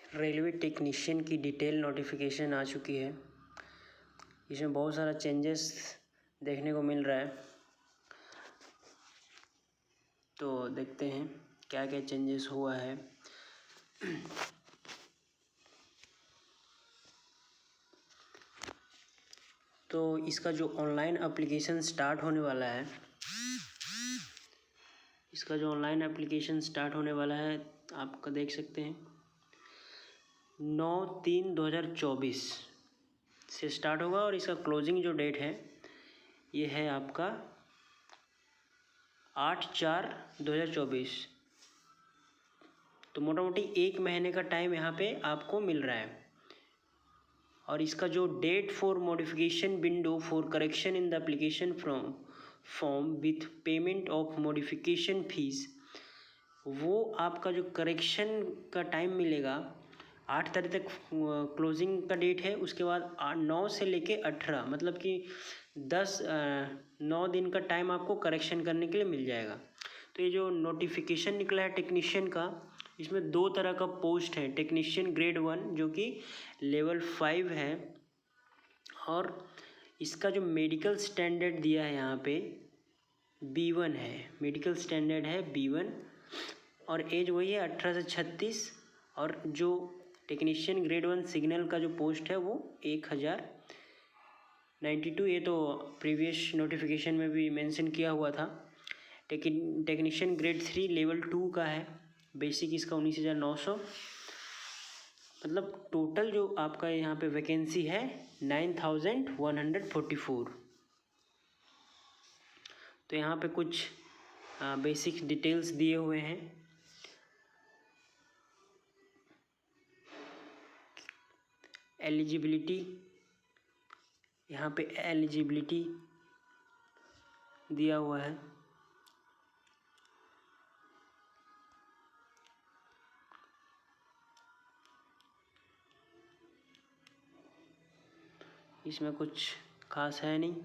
Railway technician की detail notification आ चुकी है। इसमें बहुत सारा चेंजेस देखने को मिल रहा है, तो देखते हैं क्या क्या चेंजेस हुआ है। तो इसका जो ऑनलाइन एप्लीकेशन स्टार्ट होने वाला है, आपका देख सकते हैं 9/3/2024 से स्टार्ट होगा और इसका क्लोजिंग जो डेट है ये है आपका 8/4/2024। तो मोटा मोटी 1 महीने का टाइम यहाँ पे आपको मिल रहा है। और इसका जो date for modification window for correction in the application form with payment of modification fees, वो आपका जो करेक्शन का टाइम मिलेगा 8 तारीख तक क्लोजिंग का डेट है। उसके बाद 9 से लेके 18 मतलब कि 9 दिन का टाइम आपको करेक्शन करने के लिए मिल जाएगा। तो ये जो नोटिफिकेशन निकला है टेक्नीशियन का, इसमें 2 तरह का पोस्ट है। टेक्नीशियन ग्रेड 1 जो कि लेवल 5 है, और इसका जो मेडिकल स्टैंडर्ड दिया है यहाँ पे B1 है। मेडिकल स्टैंडर्ड है B1 और एज वही है 18 से 36। और जो टेक्नीशियन ग्रेड 1 सिग्नल का जो पोस्ट है वो 1092। ये तो प्रीवियस नोटिफिकेशन में भी मेंशन किया हुआ था। टेक्नीशियन ग्रेड 3 लेवल 2 का है। बेसिक इसका 19,900। मतलब टोटल जो आपका यहाँ पे वैकेंसी है 9,144। तो यहाँ पे कुछ बेसिक डिटेल्स दिए हुए हैं। एलिजिबिलिटी, यहाँ पे एलिजिबिलिटी दिया हुआ है। इसमें कुछ खास है नहीं।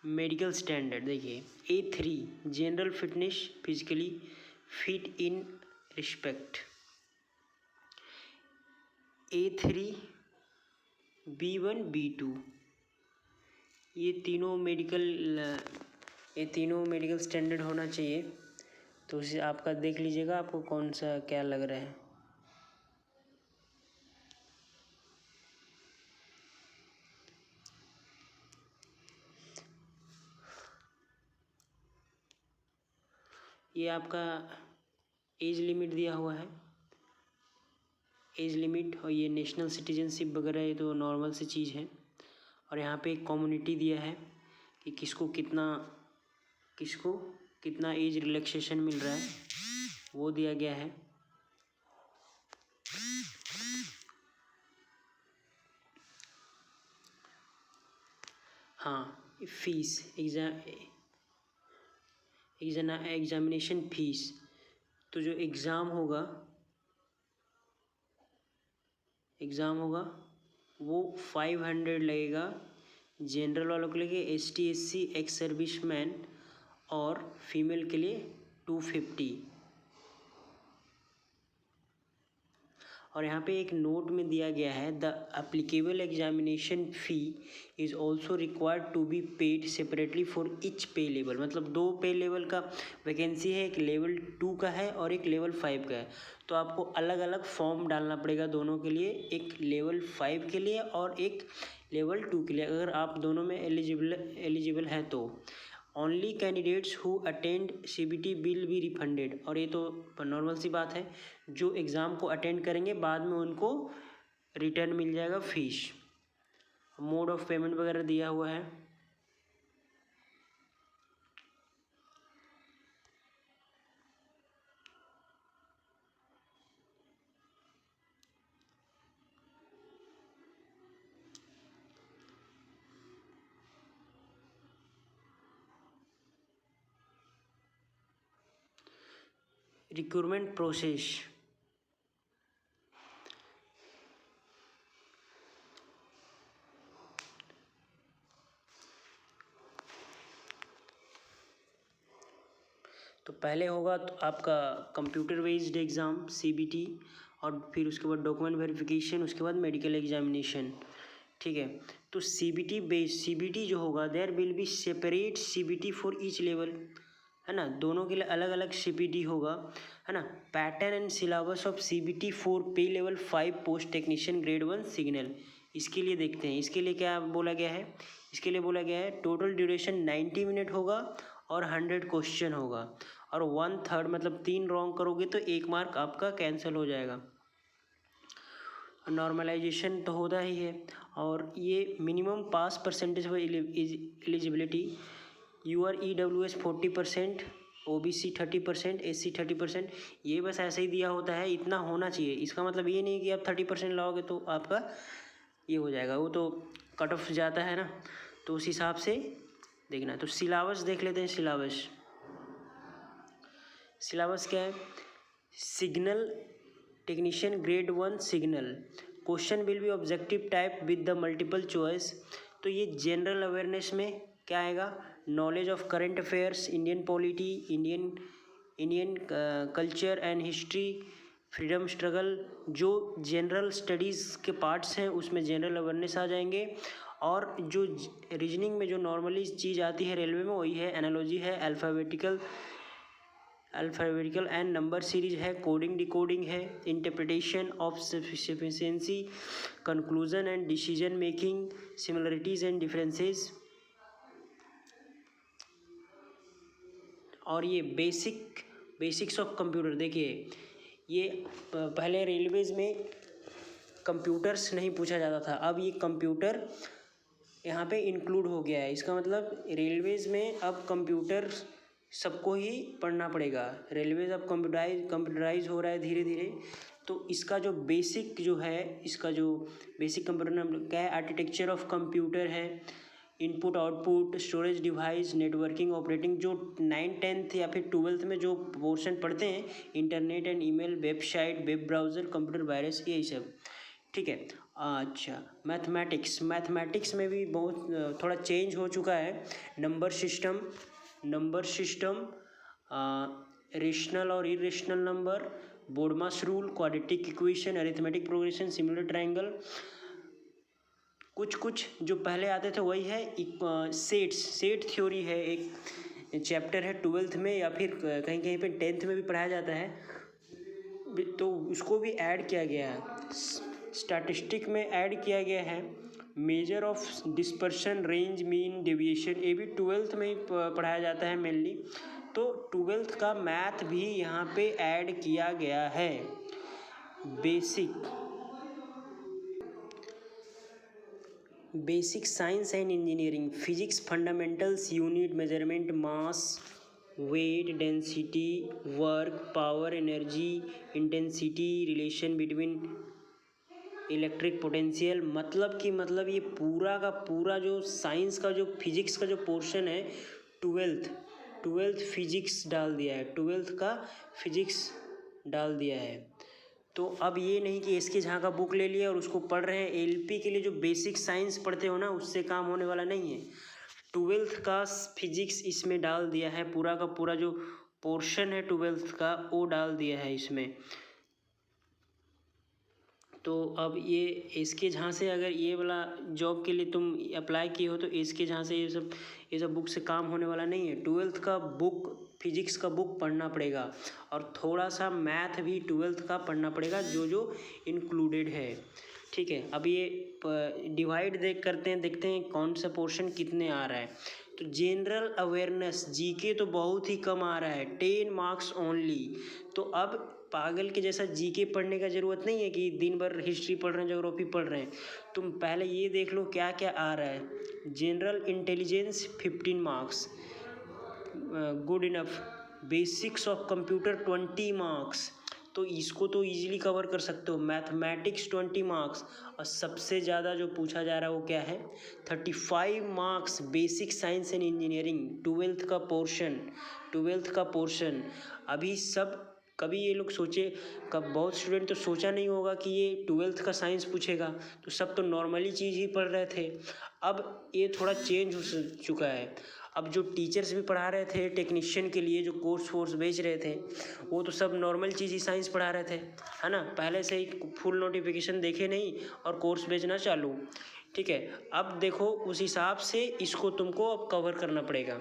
मेडिकल स्टैंडर्ड देखिए, A3 general fitness physically fit in respect, A3 B1 B2, ये तीनों मेडिकल स्टैंडर्ड होना चाहिए। तो उसे आपका देख लीजिएगा आपको कौन सा क्या लग रहा है। ये आपका एज लिमिट दिया हुआ है, एज लिमिट, और ये नेशनल सिटीजनशिप वगैरह ये तो नॉर्मल सी चीज़ है। और यहाँ पे एक कम्युनिटी दिया है कि किसको कितना एज रिलैक्सेशन मिल रहा है, वो दिया गया है। हाँ, फीस एग्जामिनेशन फीस, तो जो एग्ज़ाम होगा वो 500 लगेगा जनरल वालों के लिए, ST SC एक्स सर्विसमैन, और फीमेल के लिए 250। और यहाँ पे एक नोट में दिया गया है, the applicable examination fee is also required to be paid separately for each pay level. मतलब 2 पे लेवल का वैकेंसी है, एक लेवल 2 का है और एक लेवल 5 का है। तो आपको अलग अलग फॉर्म डालना पड़ेगा दोनों के लिए, एक लेवल 5 के लिए और एक लेवल 2 के लिए। अगर आप दोनों में एलिजिबल है तो only candidates who attend CBT will be refunded. और ये तो नॉर्मल सी बात है, जो एग्ज़ाम को अटेंड करेंगे बाद में उनको रिटर्न मिल जाएगा फीस। मोड ऑफ पेमेंट वगैरह दिया हुआ है। रिक्रूटमेंट प्रोसेस, तो पहले होगा तो आपका कंप्यूटर बेस्ड एग्ज़ाम CBT, और फिर उसके बाद डॉक्यूमेंट वेरिफिकेशन, उसके बाद मेडिकल एग्जामिनेशन। ठीक है, तो CBT जो होगा there will be separate CBT for each level, है ना, दोनों के लिए अलग अलग CBT होगा, है ना। Pattern and syllabus of CBT for पे level 5 post technician grade 1 signal. इसके लिए देखते हैं, इसके लिए क्या बोला गया है, इसके लिए बोला गया है टोटल ड्यूरेशन 90 मिनट होगा और 100 क्वेश्चन होगा, और 1/3 मतलब 3 रॉन्ग करोगे तो 1 मार्क आपका कैंसिल हो जाएगा। नॉर्मलाइजेशन तो होता ही है, और ये minimum pass percentage for eligibility, UR EWS 40%, OBC 30%, SC 30%, ये बस ऐसे ही दिया होता है, इतना होना चाहिए। इसका मतलब ये नहीं कि आप 30% लाओगे तो आपका ये हो जाएगा, वो तो कट ऑफ जाता है ना, तो उस हिसाब से देखना। तो सिलेबस देख लेते हैं। सिलेबस क्या है, signal technician grade 1 signal, question will be objective type with the multiple choice. तो ये जनरल अवेयरनेस में क्या आएगा, knowledge of current affairs, Indian polity, Indian culture and history, freedom struggle, जो जनरल स्टडीज़ के पार्ट्स हैं उसमें जनरल अवेयरनेस आ जाएंगे। और जो रीजनिंग में जो नॉर्मली चीज़ आती है रेलवे में वही है, एनालॉजी है, अल्फ़ाबेटिकल एंड नंबर सीरीज है, कोडिंग डिकोडिंग है, interpretation of sufficiency, conclusion and decision making, similarities and differences. और ये बेसिक्स ऑफ कंप्यूटर, देखिए ये पहले रेलवेज़ में कंप्यूटर्स नहीं पूछा जाता था, अब ये कंप्यूटर यहाँ पे इंक्लूड हो गया है। इसका मतलब रेलवेज़ में अब कंप्यूटर सबको ही पढ़ना पड़ेगा। रेलवेज़ अब कंप्यूटराइज हो रहा है धीरे धीरे, तो इसका जो बेसिक जो है, इसका जो बेसिक कंप्यूटर नाम क्या है, आर्किटेक्चर ऑफ कंप्यूटर है, input output, storage device, networking, operating, जो 9th 10th या फिर 12th में जो पोर्शन पढ़ते हैं, internet and email, website, web browser, computer virus, यही सब। ठीक है, अच्छा मैथमेटिक्स में भी बहुत थोड़ा चेंज हो चुका है। नंबर सिस्टम, रेशनल और irrational number, BODMAS rule, quadratic equation, arithmetic progression, similar triangle, कुछ जो पहले आते थे वही है। सेट थ्योरी है, एक चैप्टर है 12th में, या फिर कहीं कहीं पे 10th में भी पढ़ाया जाता है, तो उसको भी ऐड किया गया है। स्टैटिस्टिक में ऐड किया गया है। Measure of dispersion, range, mean, deviation, ये भी 12th में ही पढ़ाया जाता है मेनली। तो 12th का मैथ भी यहाँ पे ऐड किया गया है। Basic science and engineering, physics fundamentals, unit, measurement, mass, weight, density, work, power, energy, intensity, relation between electric potential, मतलब ये पूरा का पूरा जो साइंस का जो फिजिक्स का जो पोर्शन है, ट्वेल्थ फिजिक्स डाल दिया है, 12th का फिजिक्स डाल दिया है। तो अब ये नहीं कि इसके जहाँ का बुक ले लिया और उसको पढ़ रहे हैं। LP के लिए जो बेसिक साइंस पढ़ते हो ना, उससे काम होने वाला नहीं है। 12th का फिजिक्स इसमें डाल दिया है, पूरा का पूरा जो पोर्शन है 12th का वो डाल दिया है इसमें। तो अब ये इसके जहाँ से अगर ये वाला जॉब के लिए तुम अप्लाई किए हो, तो इसके जहाँ से ये सब बुक से काम होने वाला नहीं है। 12th का बुक, फिजिक्स का बुक पढ़ना पड़ेगा, और थोड़ा सा मैथ भी 12th का पढ़ना पड़ेगा, जो इंक्लूडेड है। ठीक है, अब ये डिवाइड देखते हैं कौन सा पोर्शन कितने आ रहा है। तो जनरल अवेयरनेस, जीके तो बहुत ही कम आ रहा है, 10 मार्क्स ओनली। तो अब पागल के जैसा जीके पढ़ने का ज़रूरत नहीं है कि दिन भर हिस्ट्री पढ़ रहे हैं, ज्योग्राफी पढ़ रहे हैं। तुम पहले ये देख लो क्या क्या आ रहा है। General intelligence 15 marks, good enough. Basics of computer 20 marks, तो इसको तो इजीली कवर कर सकते हो। मैथमेटिक्स 20 मार्क्स, और सबसे ज़्यादा जो पूछा जा रहा है वो क्या है, 35 marks, basic science and engineering, 12th का पोर्शन। अभी सब कभी ये लोग सोचे, बहुत स्टूडेंट तो सोचा नहीं होगा कि ये 12th का साइंस पूछेगा, तो सब तो नॉर्मली चीज़ ही पढ़ रहे थे। अब ये थोड़ा चेंज हो चुका है। अब जो टीचर्स भी पढ़ा रहे थे टेक्नीशियन के लिए, जो कोर्स वोर्स बेच रहे थे, वो तो सब नॉर्मल चीज़ ही साइंस पढ़ा रहे थे, है ना, पहले से ही फुल नोटिफिकेशन देखे नहीं और कोर्स बेचना चालू। ठीक है, अब देखो उस हिसाब से इसको तुमको अब कवर करना पड़ेगा।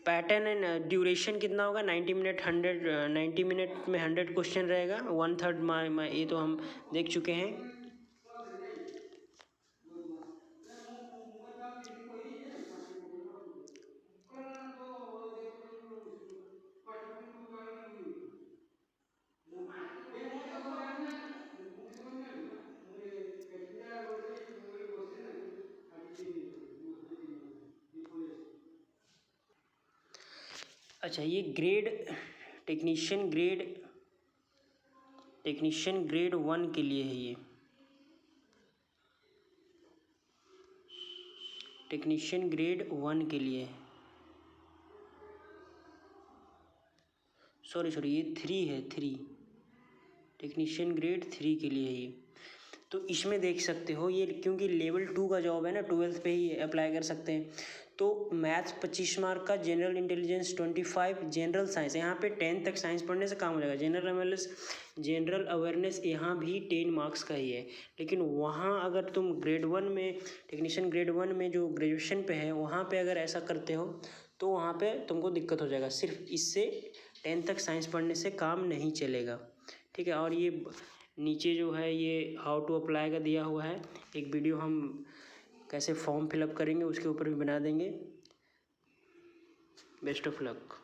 पैटर्न एंड ड्यूरेशन कितना होगा, 90 मिनट 90 मिनट में 100 क्वेश्चन रहेगा, 1/3 ये तो हम देख चुके हैं। अच्छा, ये टेक्नीशियन ग्रेड 1 के लिए है, ये टेक्नीशियन ग्रेड 1 के लिए, सॉरी ये 3 है, 3 टेक्नीशियन ग्रेड 3 के लिए है ये। तो इसमें देख सकते हो ये, क्योंकि लेवल 2 का जॉब है ना, 12th पे ही अप्लाई कर सकते हैं। तो मैथ्स 25 मार्क का, जनरल इंटेलिजेंस 25, जनरल साइंस, यहाँ पे 10 तक साइंस पढ़ने से काम हो जाएगा। जनरल अवेयरनेस यहाँ भी 10 मार्क्स का ही है, लेकिन वहाँ अगर तुम ग्रेड 1 में, टेक्नीशियन ग्रेड 1 में जो ग्रेजुएशन पे है, वहाँ पे अगर ऐसा करते हो तो वहाँ पे तुमको दिक्कत हो जाएगा। सिर्फ इससे 10 तक साइंस पढ़ने से काम नहीं चलेगा। ठीक है, और ये नीचे जो है ये हाउ टू अप्लाई का दिया हुआ है, एक वीडियो हम कैसे फॉर्म फिलअप करेंगे उसके ऊपर भी बना देंगे। Best of luck.